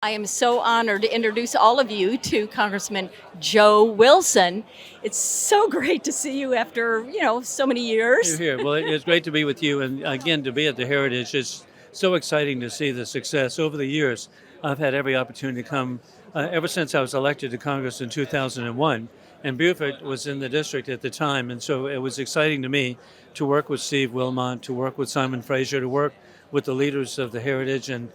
I am so honored to introduce all of you to Congressman Joe Wilson. It's so great to see you after, so many You're years. here. Well, it's great to be with you, and again to be at the Heritage. It's so exciting to see the success over the years. I've had every opportunity to come ever since I was elected to Congress in 2001, and Beaufort was in the district at the time, and so it was exciting to me to work with Steve Wilmot, to work with Simon Fraser, to work with the leaders of the Heritage. And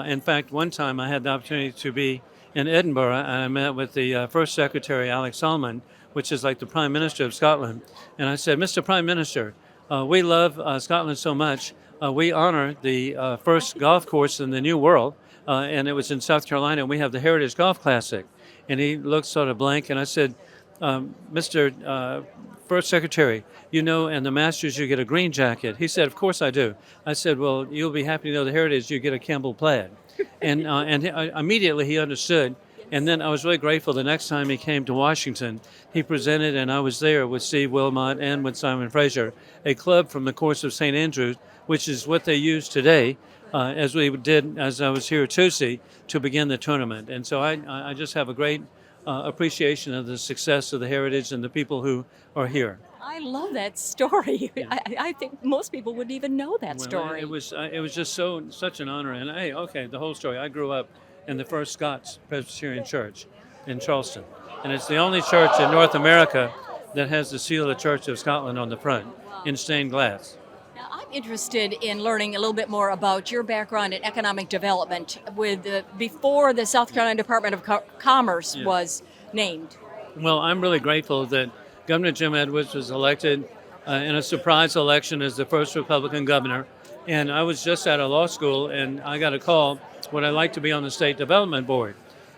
in fact, one time I had the opportunity to be in Edinburgh, and I met with the First Secretary, Alex Salmond, which is like the Prime Minister of Scotland. And I said, Mr. Prime Minister, we love Scotland so much. We honor the first golf course in the New World, and it was in South Carolina, and we have the Heritage Golf Classic. And he looked sort of blank, and I said, Mr. First Secretary, and the Masters you get a green jacket. He said, of course I do. I said, well, you'll be happy to know the Heritage you get a Campbell plaid. And immediately he understood. And then I was really grateful the next time he came to Washington, he presented, and I was there with Steve Wilmot and with Simon Fraser, a club from the course of St. Andrews, which is what they use today, as we did as I was here Tuesday, to begin the tournament. And so I just have a great appreciation of the success of the Heritage and the people who are here. I love that story. Yeah. I think most people wouldn't even know that Well, story. it was just such an honor. And hey, okay, the whole story. I grew up in the First Scots Presbyterian Church in Charleston, and it's the only church in North America that has the seal of the Church of Scotland on the front in stained glass. Now, I'm interested in learning a little bit more about your background in economic development before the South Carolina Department of Commerce Yeah. was named. Well, I'm really grateful that Governor Jim Edwards was elected in a surprise election as the first Republican governor. And I was just out of law school, and I got a call, would I like to be on the State Development Board?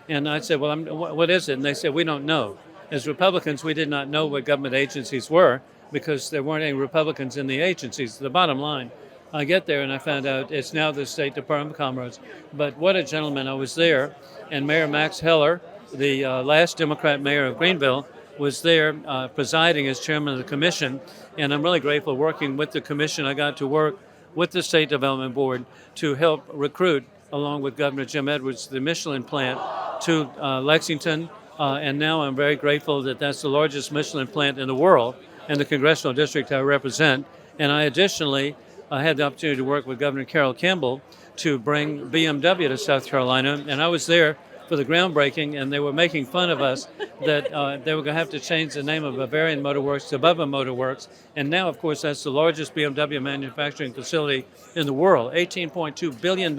And I said, well, what is it? And they said, we don't know. As Republicans, we did not know what government agencies were because there weren't any Republicans in the agencies. The bottom line, I get there and I found out it's now the State Department of Commerce. But what a gentleman. I was there, and Mayor Max Heller, the last Democrat mayor of Greenville, was there presiding as chairman of the commission. And I'm really grateful working with the commission. I got to work with the State Development Board to help recruit, along with Governor Jim Edwards, the Michelin plant to Lexington. And now I'm very grateful that that's the largest Michelin plant in the world in the congressional district I represent. And I additionally had the opportunity to work with Governor Carol Campbell to bring BMW to South Carolina. And I was there for the groundbreaking, and they were making fun of us that they were going to have to change the name of Bavarian Motor Works to Bubba Motor Works. And now, of course, that's the largest BMW manufacturing facility in the world, $18.2 billion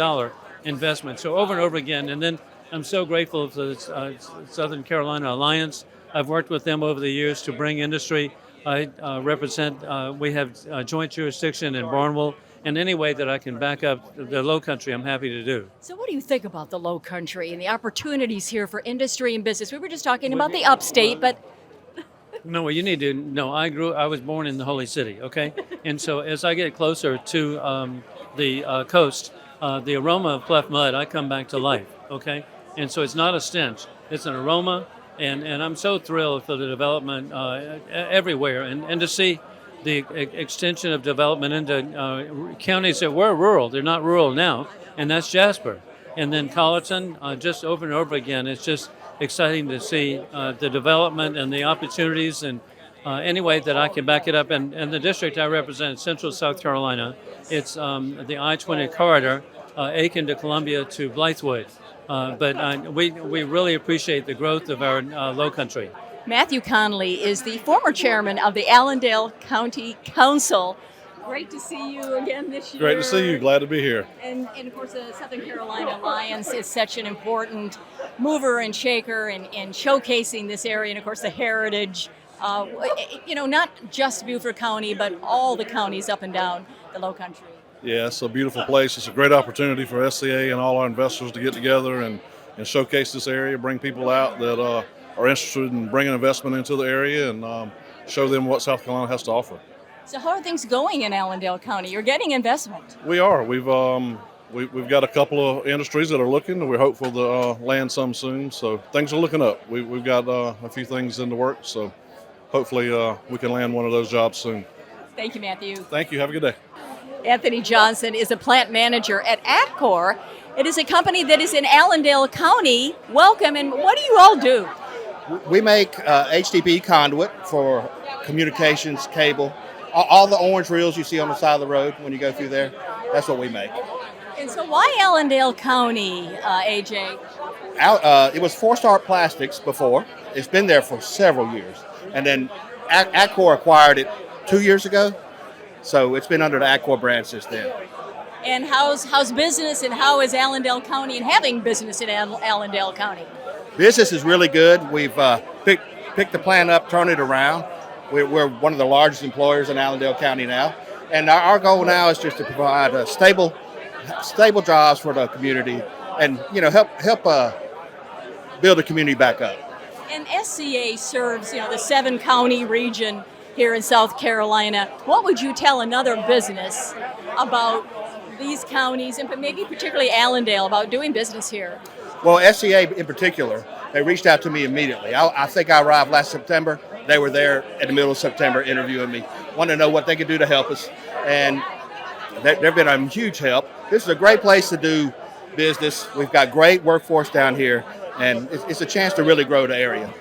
investment. So over and over again. And then I'm so grateful for the Southern Carolina Alliance. I've worked with them over the years to bring industry. I represent, we have joint jurisdiction in Barnwell. And any way that I can back up the Lowcountry, I'm happy to do. So what do you think about the Lowcountry and the opportunities here for industry and business? We were just talking about the upstate, but No, well, you need to know. I was born in the Holy City, okay? And so as I get closer to the coast, the aroma of Cleft Mud, I come back to life, okay? And so it's not a stench. It's an aroma, and I'm so thrilled for the development everywhere. And to see the extension of development into counties that were rural. They're not rural now, and that's Jasper. And then Colleton, just over and over again. It's just exciting to see the development and the opportunities, and any way that I can back it up. And the district I represent, Central South Carolina, it's the I-20 corridor, Aiken to Columbia to Blythewood. But we really appreciate the growth of our Lowcountry. Matthew Connelly is the former chairman of the Allendale County Council. Great to see you again this year. Great to see you. Glad to be here. And of course, the Southern Carolina Alliance is such an important mover and shaker in showcasing this area, and of course the heritage. Not just Beaufort County, but all the counties up and down the Lowcountry. Yeah, it's a beautiful place. It's a great opportunity for SCA and all our investors to get together and showcase this area, bring people out that are interested in bringing investment into the area, and show them what South Carolina has to offer. So how are things going in Allendale County? You're getting investment. We are. We've got a couple of industries that are looking, and we're hopeful to land some soon. So things are looking up. We've got a few things in the works, so hopefully we can land one of those jobs soon. Thank you, Matthew. Thank you. Have a good day. Anthony Johnson is a plant manager at AtKore. It is a company that is in Allendale County. Welcome, and what do you all do? We make HDPE conduit for communications, cable, all the orange reels you see on the side of the road when you go through there. That's what we make. And so why Allendale County, AJ? It was Four Star Plastics before. It's been there for several years. And then AtKore acquired it 2 years ago. So it's been under the AtKore brand since then. And how's business, and how is Allendale County and having business in Allendale County? Business is really good. We've picked the plant up, turned it around. We're one of the largest employers in Allendale County now. And our goal now is just to provide stable jobs for the community and, help build the community back up. And SCA serves, the 7-county region here in South Carolina. What would you tell another business about these counties, and maybe particularly Allendale, about doing business here? Well, SCA in particular, they reached out to me immediately. I think I arrived last September. They were there in the middle of September interviewing me, wanted to know what they could do to help us. And they've been a huge help. This is a great place to do business. We've got great workforce down here, and it's a chance to really grow the area.